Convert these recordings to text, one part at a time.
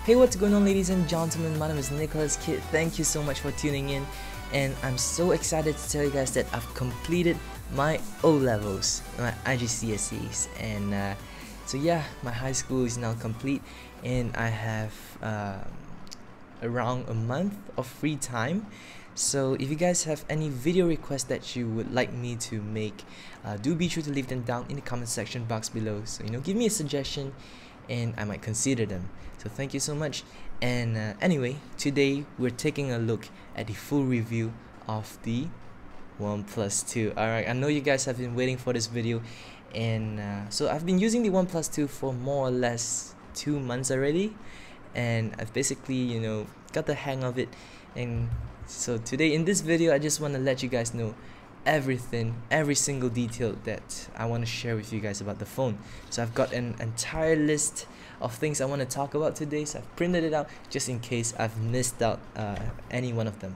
Hey, what's going on, ladies and gentlemen? My name is Nicholas.kit. Thank you so much for tuning in, and I'm so excited to tell you guys that I've completed my O-levels, my IGCSEs, and so yeah, my high school is now complete, and I have around a month of free time. So if you guys have any video requests that you would like me to make, do be sure to leave them down in the comment section box below. So give me a suggestion and I might consider them. So thank you so much. And anyway, today we're taking a look at the full review of the OnePlus 2. Alright, I know you guys have been waiting for this video, and so I've been using the OnePlus 2 for more or less 2 months already, and I've basically got the hang of it. And so today in this video I just want to let you guys know everything, every single detail that I want to share with you guys about the phone. So I've got an entire list of things I want to talk about today, so I've printed it out just in case I've missed out any one of them.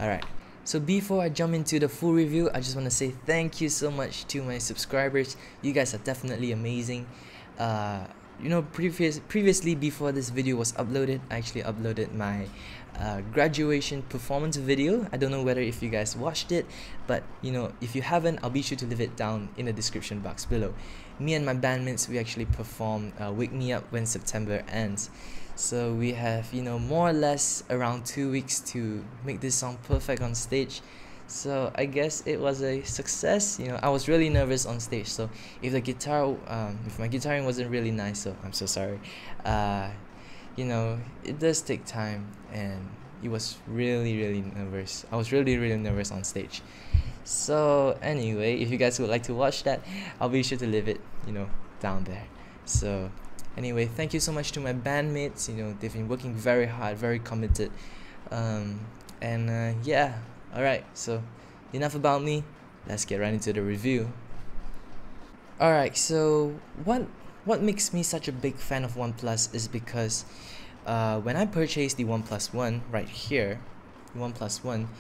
Alright, so before I jump into the full review, I just want to say thank you so much to my subscribers. You guys are definitely amazing. Previously, before this video was uploaded, I actually uploaded my graduation performance video. I don't know whether if you guys watched it, but if you haven't, I'll be sure to leave it down in the description box below. Me and my bandmates, we actually performed Wake Me Up When September Ends. So we have more or less around 2 weeks to make this song perfect on stage. So I guess it was a success. I was really nervous on stage, so if the guitar if my guitaring wasn't really nice, so I'm so sorry. It does take time, and it was really nervous. I was really nervous on stage. So anyway, if you guys would like to watch that, I'll be sure to leave it down there. So anyway, thank you so much to my bandmates. They've been working very hard, very committed, yeah. Alright, so enough about me, let's get right into the review. Alright, so what makes me such a big fan of OnePlus is because when I purchased the OnePlus One right here, the OnePlus One,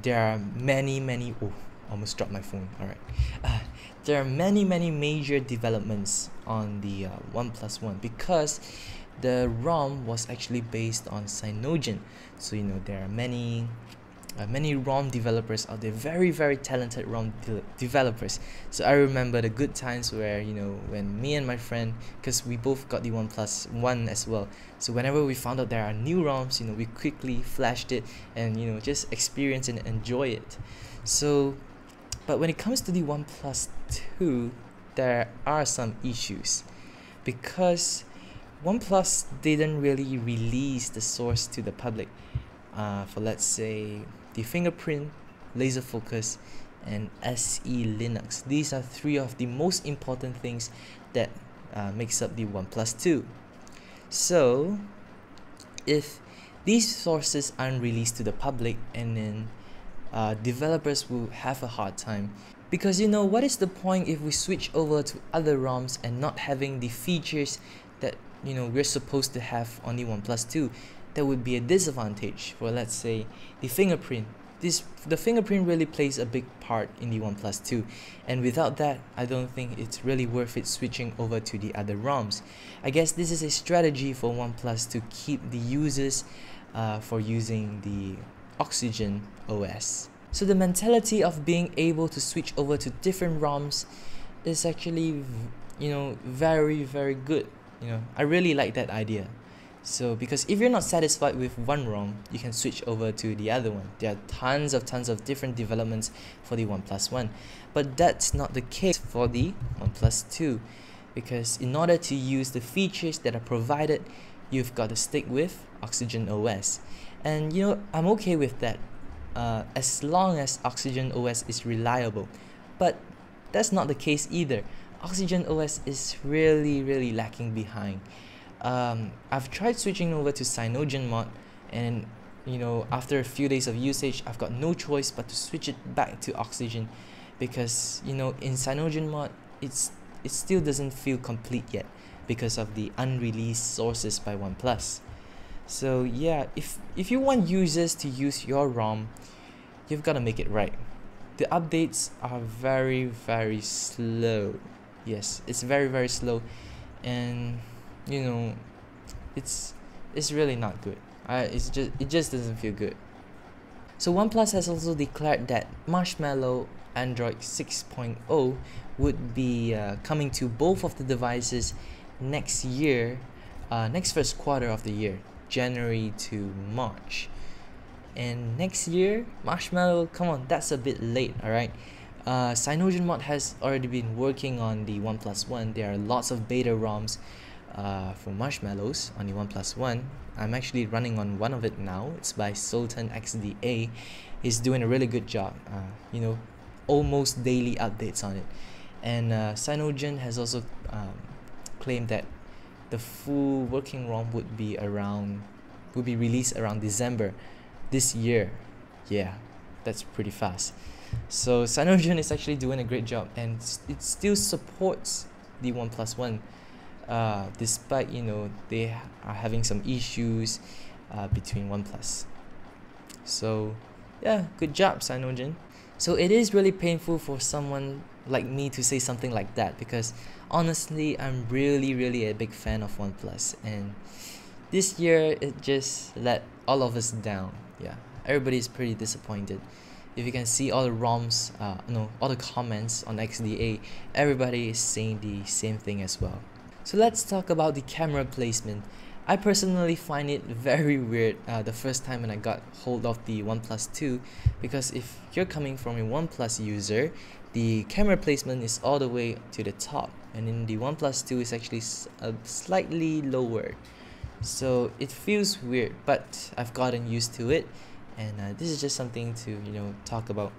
there are many almost dropped my phone. Alright, there are many major developments on the OnePlus One, because the ROM was actually based on Cyanogen. So there are many ROM developers out there, very talented ROM developers. So I remember the good times where when me and my friend, because we both got the OnePlus One as well, so whenever we found out there are new ROMs, we quickly flashed it and just experience and enjoy it. So but when it comes to the OnePlus 2, there are some issues, because OnePlus didn't really release the source to the public for, let's say, the fingerprint, laser focus, and SE Linux. These are 3 of the most important things that makes up the OnePlus 2. So if these sources aren't released to the public, and then developers will have a hard time, because what is the point if we switch over to other ROMs and not having the features that we're supposed to have on the OnePlus 2? That would be a disadvantage for, let's say, the fingerprint. The fingerprint really plays a big part in the OnePlus 2, and without that, I don't think it's really worth it switching over to the other ROMs. I guess this is a strategy for OnePlus to keep the users for using the Oxygen OS. So the mentality of being able to switch over to different ROMs is actually very good. I really like that idea. So because if you're not satisfied with one ROM, you can switch over to the other one. There are tons of different developments for the OnePlus One, but that's not the case for the OnePlus 2, because in order to use the features that are provided, you've got to stick with Oxygen OS. And I'm okay with that, as long as Oxygen OS is reliable. But that's not the case either. Oxygen OS is really lacking behind. I've tried switching over to Cyanogen mod, and after a few days of usage, I've got no choice but to switch it back to Oxygen, because in Cyanogen mod it still doesn't feel complete yet because of the unreleased sources by OnePlus. So yeah, if you want users to use your ROM, you've got to make it right. The updates are very slow. Yes, it's very slow, and it's it's really not good. It just doesn't feel good. So OnePlus has also declared that Marshmallow Android 6.0 would be coming to both of the devices next year, next first quarter of the year, January to March. And next year, Marshmallow, come on, that's a bit late, alright? CyanogenMod has already been working on the OnePlus One. There are lots of beta ROMs for Marshmallows on the OnePlus One. I'm actually running on one of it now. It's by Sultan XDA. He's doing a really good job. You know, almost daily updates on it. And Cyanogen has also claimed that the full working ROM would be released around December this year. Yeah, that's pretty fast. So Cyanogen is actually doing a great job, and it still supports the OnePlus One, despite, you know, they are having some issues between OnePlus. So yeah, good job, Cyanogen. So it is really painful for someone like me to say something like that, because honestly, I'm really a big fan of OnePlus, and this year it just let all of us down. Yeah, everybody's pretty disappointed. If you can see all the ROMs, all the comments on XDA, everybody is saying the same thing as well. So let's talk about the camera placement. I personally find it very weird the first time when I got hold of the OnePlus 2, because if you're coming from a OnePlus user, the camera placement is all the way to the top, and in the OnePlus 2 is actually slightly lower. So it feels weird, but I've gotten used to it, and this is just something to, you know, talk about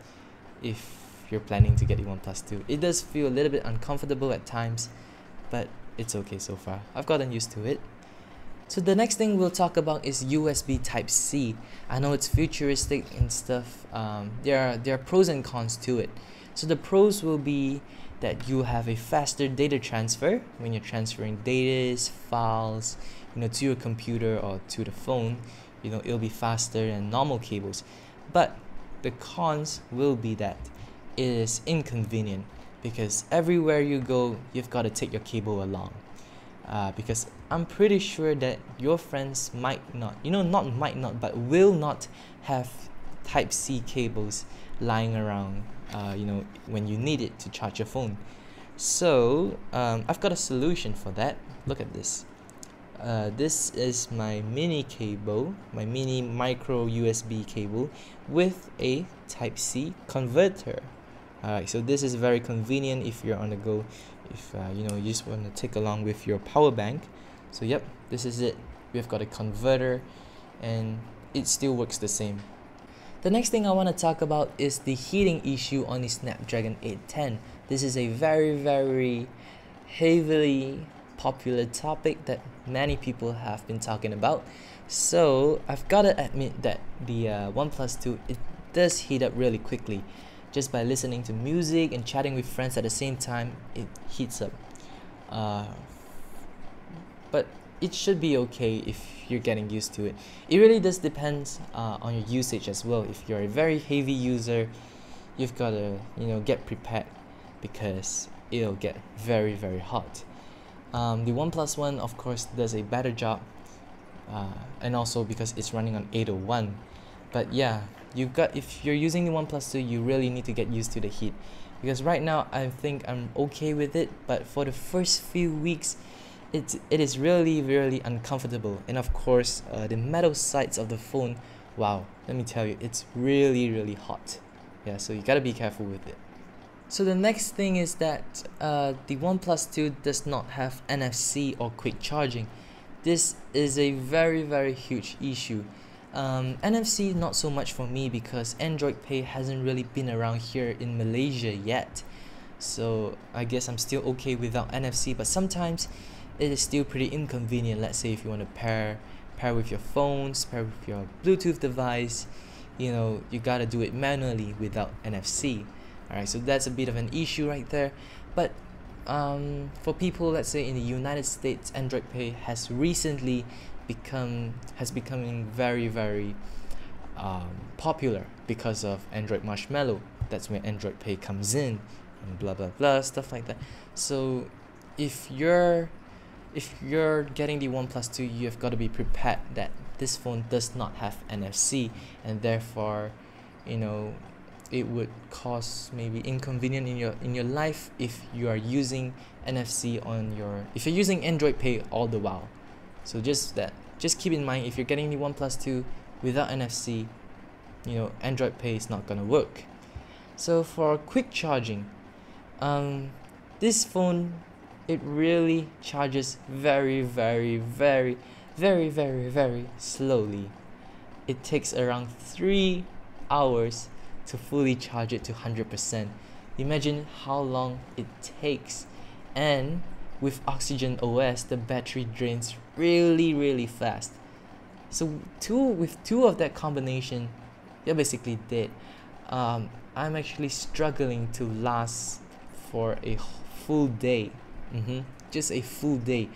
if you're planning to get the OnePlus 2. It does feel a little bit uncomfortable at times, but it's okay so far. I've gotten used to it. So the next thing we'll talk about is USB Type-C. I know it's futuristic and stuff. There are pros and cons to it. So the pros will be that you have a faster data transfer when you're transferring data, files, you know, to your computer or to the phone. You know, it'll be faster than normal cables. But the cons will be that it is inconvenient, because everywhere you go, you've got to take your cable along. Because I'm pretty sure that your friends might not, but will not have Type-C cables lying around, when you need it to charge your phone. So I've got a solution for that. Look at this. This is my mini cable, my mini micro USB cable with a Type-C converter. Alright, so this is very convenient if you're on the go, if you just want to take along with your power bank. So yep, this is it. We've got a converter, and it still works the same. The next thing I want to talk about is the heating issue on the Snapdragon 810. This is a very heavily popular topic that many people have been talking about. So I've got to admit that the OnePlus 2, it does heat up really quickly. Just by listening to music and chatting with friends at the same time, it heats up. But it should be okay if you're getting used to it. It really does depend on your usage as well. If you're a very heavy user, you've got to get prepared, because it'll get very hot. The OnePlus One, of course, does a better job, and also because it's running on 801. But yeah, if you're using the OnePlus 2, you really need to get used to the heat, because right now I think I'm okay with it, but for the first few weeks it is really uncomfortable. And of course, the metal sides of the phone, wow, let me tell you, it's really hot. Yeah, so you gotta be careful with it. So the next thing is that the OnePlus 2 does not have NFC or quick charging. This is a very huge issue. NFC not so much for me, because Android Pay hasn't really been around here in Malaysia yet. So I guess I'm still okay without NFC, but sometimes it is still pretty inconvenient. Let's say if you want to pair with your phones, pair with your Bluetooth device, you gotta do it manually without NFC. Alright, so that's a bit of an issue right there. But for people, let's say in the United States, Android Pay has recently becoming very popular because of Android Marshmallow. That's where Android Pay comes in, and blah stuff like that. So if you're if you're getting the OnePlus 2, you've got to be prepared that this phone does not have NFC, and therefore, you know, it would cause maybe inconvenience in your life if you are using NFC on your, if you're using Android Pay all the while. So just keep in mind, if you're getting the OnePlus 2 without NFC, you know, Android Pay is not gonna work. So for quick charging, this phone, it really charges very slowly. It takes around 3 hours to fully charge it to 100%. Imagine how long it takes. And with Oxygen OS, the battery drains really fast. So with two of that combination, you're basically dead. I'm actually struggling to last for a full day. Just a full day.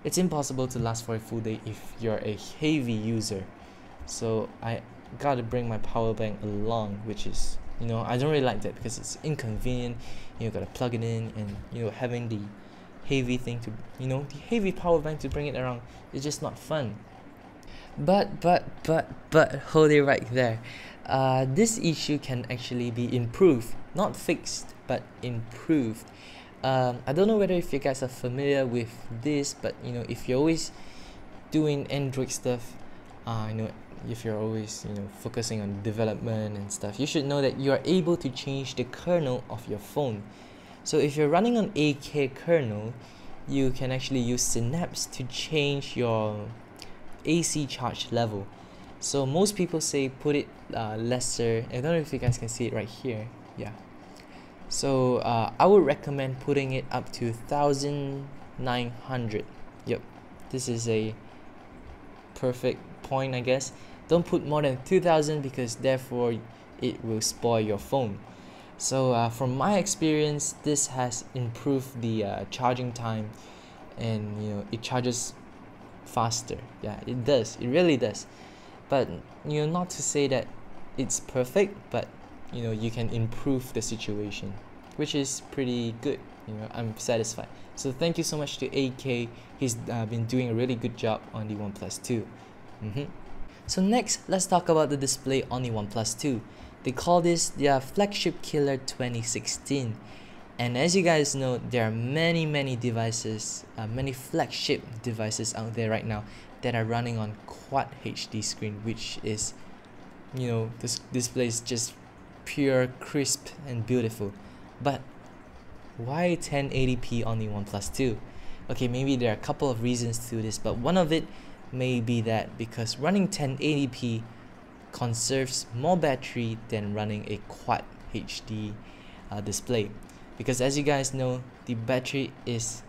It's impossible to last for a full day if you're a heavy user. So I gotta bring my power bank along, which is, you know, I don't really like that because it's inconvenient. You gotta plug it in, and you know, having the heavy thing to, you know, the heavy power bank to bring it around is just not fun. But hold it right there. This issue can actually be improved, not fixed, but improved. I don't know whether if you guys are familiar with this, but you know, if you're always doing Android stuff, you know, if you're always, you know, focusing on development and stuff, you should know that you are able to change the kernel of your phone. So if you're running on AK kernel, you can actually use Synapse to change your AC charge level. So most people say put it lesser. I don't know if you guys can see it right here. Yeah. So I would recommend putting it up to 1900. Yep, this is a perfect point, I guess. Don't put more than 2000 because therefore it will spoil your phone. So from my experience, this has improved the charging time, and you know, it charges faster. Yeah, it does, it really does. But you know, not to say that it's perfect, but you know, you can improve the situation, which is pretty good. You know, I'm satisfied. So thank you so much to AK. He's been doing a really good job on the OnePlus 2. So next, let's talk about the display on the OnePlus 2. They call this their flagship killer 2016. And as you guys know, there are many devices, many flagship devices out there right now that are running on Quad HD screen, which is, you know, this display is just pure, crisp and beautiful. But why 1080p on the OnePlus 2? Okay, maybe there are a couple of reasons to this, but one of it may be that because running 1080p conserves more battery than running a Quad HD display. Because as you guys know, the battery is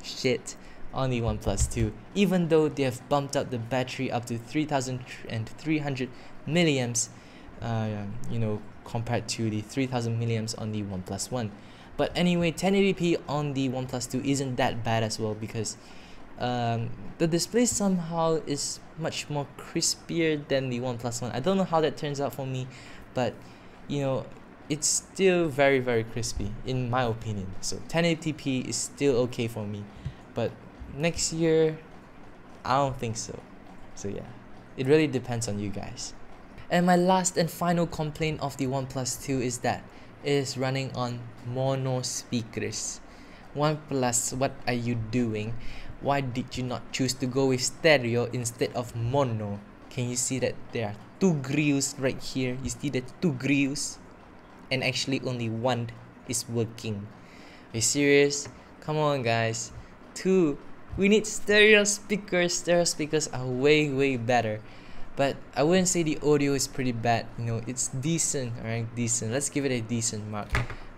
shit on the OnePlus 2, even though they have bumped up the battery up to 3300 milliamps, you know, compared to the 3000 milliamps on the OnePlus 1. But anyway, 1080p on the OnePlus 2 isn't that bad as well, because the display somehow is much more crispier than the OnePlus 1. I don't know how that turns out for me, but you know, it's still very crispy in my opinion. So 1080p is still okay for me, but next year I don't think so. So yeah, it really depends on you guys. And my last and final complaint of the OnePlus 2 is that it is running on mono speakers. OnePlus, what are you doing? Why did you not choose to go with stereo instead of mono? Can you see that there are two grills right here? You see that two grills? And actually only one is working. Are you serious? Come on guys. Two. We need stereo speakers. Stereo speakers are way better. But I wouldn't say the audio is pretty bad. You know, it's decent, alright? Decent. Let's give it a decent mark.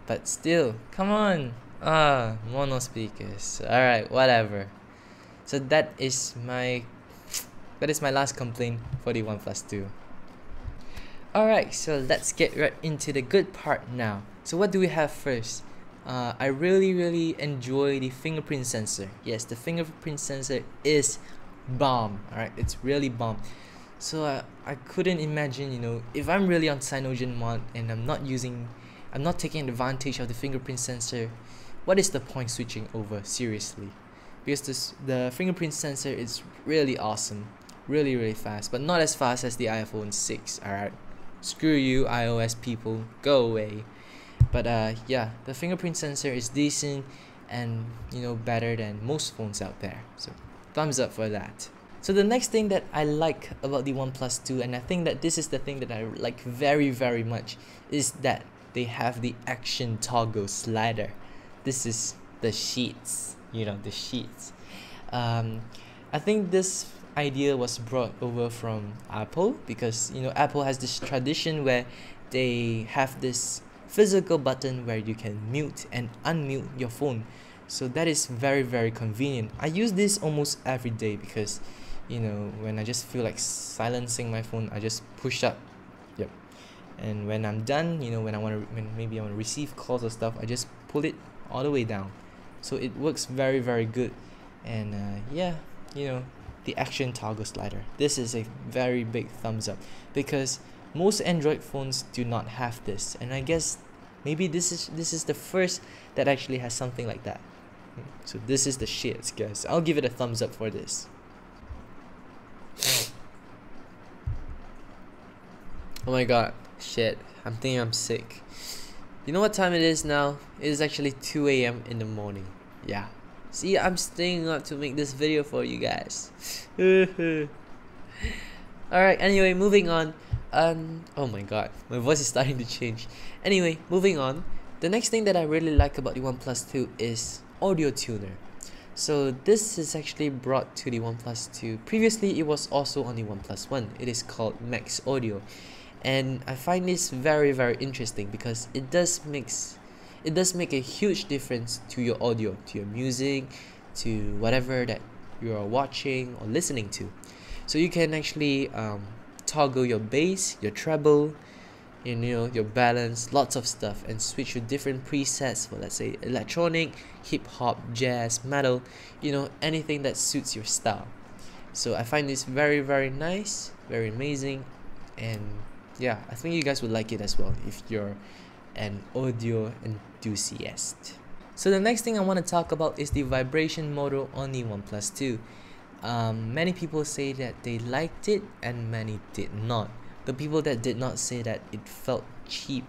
But still, come on. Mono speakers. Alright, whatever. So that is my last complaint for the OnePlus 2. Alright, so let's get right into the good part now. So what do we have first? I really enjoy the fingerprint sensor. Yes, the fingerprint sensor is bomb. Alright, it's really bomb. So I couldn't imagine, you know, if I'm really on Cyanogen mod and I'm not taking advantage of the fingerprint sensor, what is the point switching over? Seriously. because the fingerprint sensor is really awesome, really fast, but not as fast as the iPhone 6. Alright, screw you iOS people, go away. But yeah, the fingerprint sensor is decent and better than most phones out there, so thumbs up for that. So the next thing that I like about the OnePlus 2, and I think that this is the thing that I like very much, is that they have the action toggle slider. This is the sheets, the sheets. I think this idea was brought over from Apple, because Apple has this tradition where they have this physical button where you can mute and unmute your phone. So that is very convenient. I use this almost every day because when I just feel like silencing my phone, I just push up. Yep. And when I'm done, when maybe I want to receive calls or stuff, I just pull it all the way down. So it works very good. And yeah, the action toggle slider, this is a very big thumbs up, because most Android phones do not have this, and I guess maybe this is the first that actually has something like that. So this is the shit, guys. I'll give it a thumbs up for this. Oh my god, shit, I'm thinking I'm sick. You know what time it is now? It is actually 2 a.m. in the morning. Yeah, see, I'm staying up to make this video for you guys. Alright, anyway, moving on. Oh my god, my voice is starting to change. Anyway, moving on. The next thing that I really like about the OnePlus 2 is audio tuner. So this is actually brought to the OnePlus 2. Previously, it was also on the OnePlus One. It is called Max Audio, and I find this very interesting because it does make a huge difference to your audio, to your music, to whatever that you are watching or listening to. So you can actually toggle your bass, your treble, your balance, lots of stuff, and switch to different presets for, let's say, electronic, hip-hop, jazz, metal, anything that suits your style. So I find this very nice, very amazing, and yeah, I think you guys would like it as well if you're an audio enthusiast. So the next thing I want to talk about is the vibration motor on the OnePlus 2. Many people say that they liked it and many did not. The people that did not say that it felt cheap,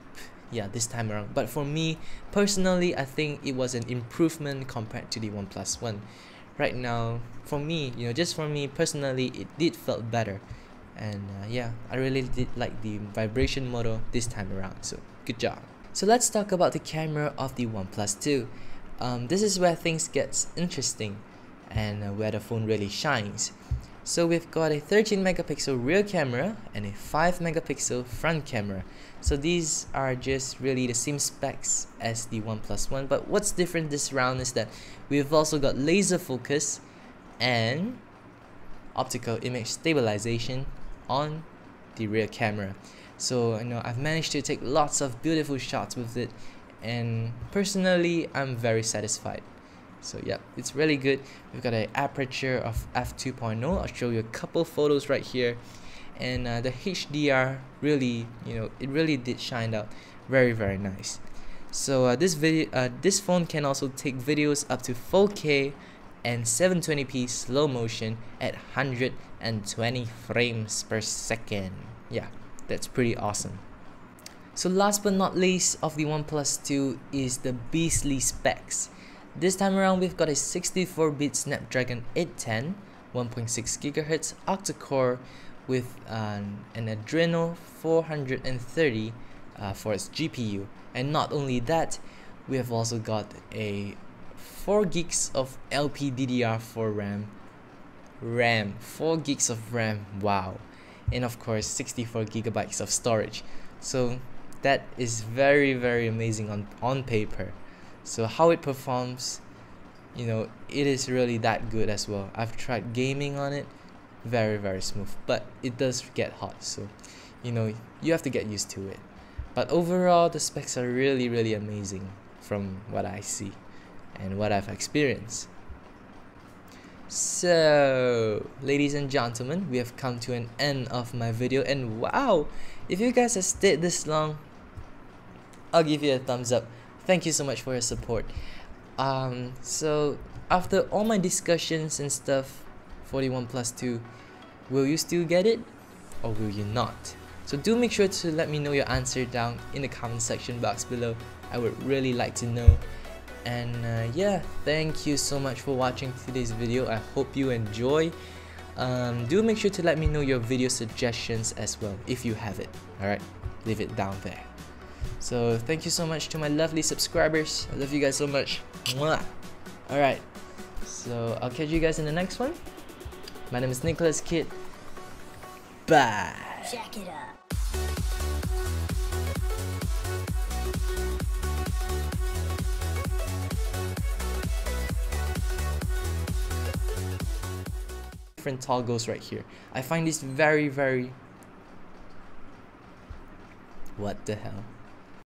yeah, this time around. But for me personally, I think it was an improvement compared to the OnePlus One. Right now, for me, just for me personally, it did felt better. And yeah, I really did like the vibration motor this time around, so good job. So let's talk about the camera of the OnePlus 2. This is where things gets interesting and where the phone really shines. So we've got a 13 megapixel rear camera and a 5 megapixel front camera. So these are just really the same specs as the OnePlus One, but what's different this round is that we've also got laser focus and optical image stabilization on the rear camera. So I've managed to take lots of beautiful shots with it, and personally I'm very satisfied. So yeah, it's really good. We've got an aperture of f2.0. I'll show you a couple photos right here, and the HDR really, it really did shine out very nice. So this phone can also take videos up to 4K and 720p slow motion at 120 frames per second. Yeah, that's pretty awesome. So last but not least of the OnePlus 2 is the beastly specs. This time around, we've got a 64-bit Snapdragon 810, 1.6 GHz octa-core with an Adreno 430 for its GPU. And not only that, we have also got a 4 gigs of LPDDR4 RAM, 4 gigs of RAM, wow. And of course 64 gigabytes of storage. So that is very amazing on paper. So how it performs, it is really that good as well. I've tried gaming on it, very smooth, but it does get hot, so you have to get used to it. But overall, the specs are really amazing from what I see and what I've experienced. So ladies and gentlemen, we have come to an end of my video, and wow, if you guys have stayed this long, I'll give you a thumbs up. Thank you so much for your support. So after all my discussions and stuff for the OnePlus 2, will you still get it or will you not? So do make sure to let me know your answer down in the comment section box below. I would really like to know. And yeah, thank you so much for watching today's video. I hope you enjoy. Do make sure to let me know your video suggestions as well if you have it. Alright, leave it down there. So thank you so much to my lovely subscribers. I love you guys so much. Mwah. Alright, so I'll catch you guys in the next one. My name is nicholas.kit. Bye. Jack it up. Different toggles right here. I find this very, what the hell?